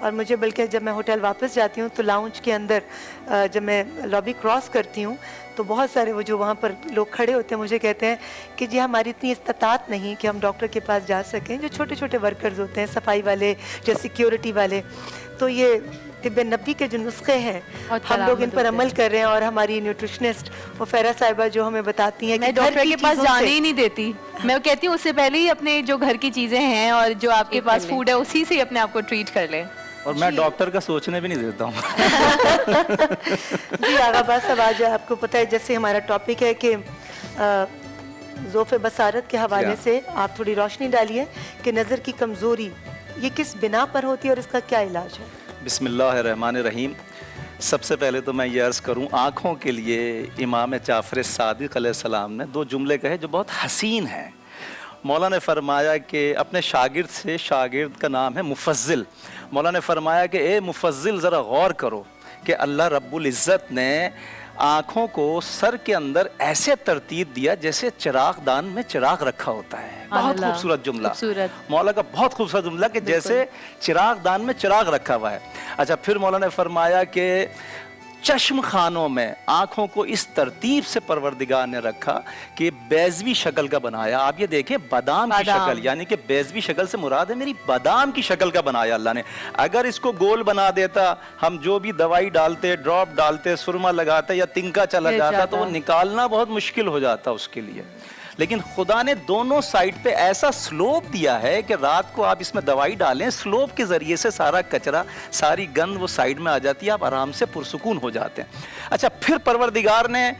C: اور مجھے بلکہ جب میں ہوٹل واپس جاتی ہوں تو لاؤنج کے اندر جب میں لابی کراس کرتی ہوں تو بہت سارے وہ جو وہاں پر لوگ کھڑے ہوتے ہیں مجھے کہتے ہیں کہ جی ہماری اتنی استطاعت نہیں کہ ہم ڈاکٹر کے پاس جا سکیں. جو چھوٹے چھوٹے ورکرز ہوتے ہیں, صفائی والے, جو سیکیورٹی والے, تو یہ طب نبوی کے جو نسخے ہیں ہم لوگ ان پر عمل کر رہے ہیں. اور ہماری نیوٹریشنسٹ وفیرہ صاحبہ جو ہمیں بتاتی ہیں کہ
H: ڈاکٹر کے پاس جانے ہی نہیں دیتی, میں کہتی ہوں اس سے پہلے ہی اپنے جو گھر کی چیزیں ہیں اور جو آپ کے پاس فوڈ ہے اسی سے اپنے آپ کو ٹریٹ کر لیں.
A: اور میں ڈاکٹر کا سوچنے بھی نہیں دیتا ہوں.
C: جی آغا باز صاحب, آج آپ کو پتہ ہے جیسے ہمارا ٹاپک ہے کہ ذوف بصارت کے حوالے سے آپ تھوڑی روشنی ڈالیے کہ نظر کی کمزوری یہ کس بنا پر ہوتی ہے اور اس کا کیا علاج ہے.
A: بسم اللہ الرحمن الرحیم. سب سے پہلے تو میں یہ عرض کروں, آنکھوں کے لیے امام جعفر صادق علیہ السلام نے 2 جملے کہے جو بہت حسین ہیں. مولا نے فرمایا کہ اپنے شاگرد سے, شاگرد کا نام ہے مفضل, مولا نے فرمایا کہ اے مفضل ذرا غور کرو کہ اللہ رب العزت نے آنکھوں کو سر کے اندر ایسے ترتیب دیا جیسے چراغ دان میں چراغ رکھا ہوتا ہے. بہت خوبصورت جملہ, مولا کا بہت خوبصورت جملہ کہ جیسے چراغ دان میں چراغ رکھا ہوا ہے. اچھا پھر مولا نے فرمایا کہ چشم خانوں میں آنکھوں کو اس ترتیب سے پروردگار نے رکھا کہ بیضوی شکل کا بنایا. آپ یہ دیکھیں بادام کی شکل, یعنی کہ بیضوی شکل سے مراد ہے میری بادام کی شکل کا بنایا اللہ نے. اگر اس کو گول بنا دیتا, ہم جو بھی دوائی ڈالتے, ڈراپ ڈالتے, سرما لگاتے یا تنکا چلا جاتا تو وہ نکالنا بہت مشکل ہو جاتا اس کے لیے. لیکن خدا نے دونوں سائڈ پہ ایسا سلوپ دیا ہے کہ رات کو آپ اس میں دوائی ڈالیں, سلوپ کے ذریعے سے سارا کچرا, ساری گند وہ سائڈ میں آ جاتی ہے, آپ آرام سے پرسکون ہو جاتے ہیں. اچھا پھر پروردگار نے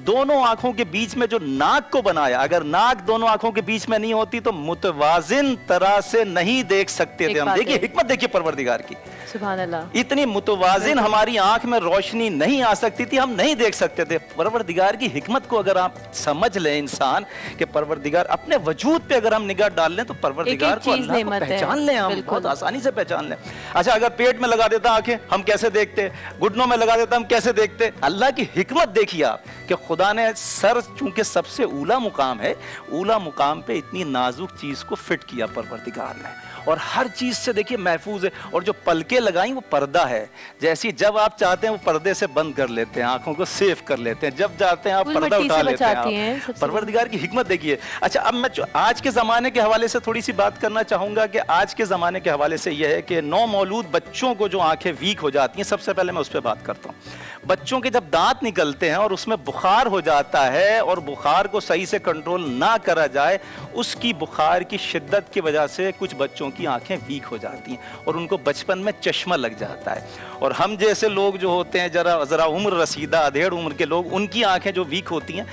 A: دونوں آنکھوں کے بیچ میں جو ناک کو بنایا, اگر ناک دونوں آنکھوں کے بیچ میں نہیں ہوتی تو متوازن طرح سے نہیں دیکھ سکتے تھے ہم. دیکھیے حکمت, دیکھیے پروردگار کی,
H: سبحان اللہ,
A: اتنی متوازن ہماری آنکھ میں روشنی نہیں آ سکتی تھی, ہم نہیں دیکھ سکتے تھے. پروردگار کی حکمت کو اگر آپ سمجھ لیں انسان کہ پروردگار اپنے وجود پہ اگر ہم نگاہ ڈال لیں تو پروردگار کو, اللہ کو پہچان لیں, ہم بہت آسانی سے پہچان لیں. اچھا اگر پیٹ میں لگا دیتا آنکھیں ہم کیسے دیکھتے, گھٹنوں میں لگا دیتا ہم کیسے دیکھتے. اللہ کی حکمت دیکھیے آپ کہ خدا نے سر چونکہ سب سے اولا مقام ہے, اولا مقام پہ اتنی نازک چیز کو فٹ کیا پروردگار نے, اور ہر چیز سے دیکھیے محفوظ ہے. اور جو پلکیں لگائیں وہ پردہ ہے, جیسی جب آپ چاہتے ہیں وہ پردے سے بند کر لیتے ہیں, آنکھوں کو سیف کر لیتے ہیں, جب چاہتے ہیں آپ پردہ اٹھا لیتے ہیں. پروردگار کی حکمت دیکھیے. اچھا اب میں آج کے زمانے کے حوالے سے تھوڑی سی بات کرنا چاہوں گا کہ آج کے زمانے کے حوالے سے یہ ہے کہ نو مولود بچوں کو جو آنکھیں ویک ہو جاتی ہیں, سب سے پہلے میں اس پہ بات کرتا ہوں. بچوں کے جب دانت نکلتے ہیں اور اس میں بخار ہو جاتا ہے اور بخار کو صحیح سے کنٹرول نہ کرا جائے, اس کی بخار کی شدت کی وجہ سے کچھ بچوں کی آنکھیں ویک ہو جاتی ہیں اور ان کو بچپن میں چشمہ لگ جاتا ہے. اور ہم جیسے لوگ جو ہوتے ہیں ذرا عمر رسیدہ, ادھیڑ عمر کے لوگ, ان کی آنکھیں جو ویک ہوتی ہیں,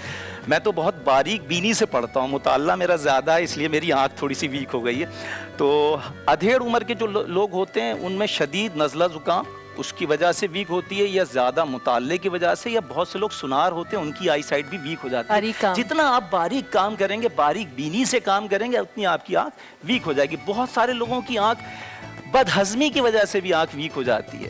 A: میں تو بہت باریک بینی سے پڑھتا ہوں, مطالعہ میرا زیادہ ہے اس لیے میری آنکھ تھوڑی سی ویک ہو گئی ہے. تو ادھیڑ عمر کے جو لوگ ہوتے ہیں ان میں شدید نزلہ زکام اس کی وجہ سے ویک ہوتی ہے, یا زیادہ مطالعے کی وجہ سے, یا بہت سے لوگ سنار ہوتے ہیں ان کی آئی سائٹ بھی ویک ہو جاتی ہے. جتنا آپ باریک کام کریں گے, باریک بینی سے کام کریں گے, اتنی آپ کی آنکھ ویک ہو جائے گی. بہت سارے لوگوں کی آنکھ بدہضمی کی وجہ سے بھی آنکھ ویک ہو جاتی ہے,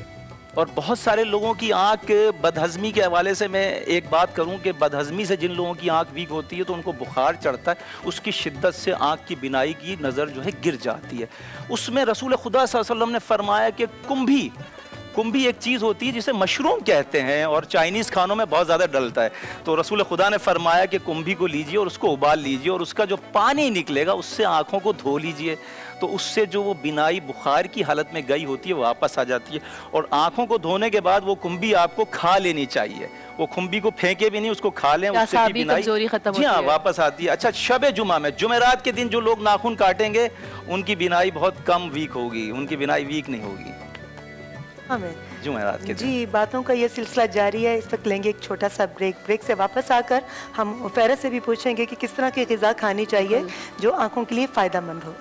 A: اور بہت سارے لوگوں کی آنکھ بدہضمی کے حوالے سے میں ایک بات کروں کہ بدہضمی سے جن لوگوں کی آنکھ ویک ہوتی ہے تو ان کو بخار چڑھتا ہے, اس کی شدت سے آنکھ کی بینائی کی نظر جو ہے گر جاتی ہے. اس میں رسول خدا صلی اللہ علیہ وسلم نے فرمایا کہ کمبھی ایک چیز ہوتی ہے جسے مشروم کہتے ہیں اور چائنیز کھانوں میں بہت زیادہ ڈلتا ہے. تو رسول خدا نے فرمایا کہ کمبھی کو لیجئے اور اس کو ابال لیجئے اور اس کا جو پانی نکلے گا اس سے آنکھوں کو دھو لیجئے, تو اس سے جو وہ بینائی بخار کی حالت میں گئی ہوتی ہے واپس آ جاتی ہے. اور آنکھوں کو دھونے کے بعد وہ کمبھی آپ کو کھا لینی چاہیے, وہ کمبھی کو پھینکے بھی نہیں, اس کو کھا لیں, اس سے کی بینائی جی ہاں واپس آتی ہے. اچھا شب جمعہ میں, جمعرات کے دن جو لوگ ناخن کاٹیں گے ان کی بینائی بہت کم ویک ہوگی, ان کی بینائی ویک نہیں ہوگی. جمعرات کے دن
C: جی باتوں کا یہ سلسلہ جاری ہے. اس وقت لیں گے ایک چھوٹا سا بریک سے واپس آ کر ہم فیرا سے بھی پوچھیں گے کہ کس طرح کی غذا کھانی چاہیے جو آنکھوں کے لیے فائدہ مند ہو.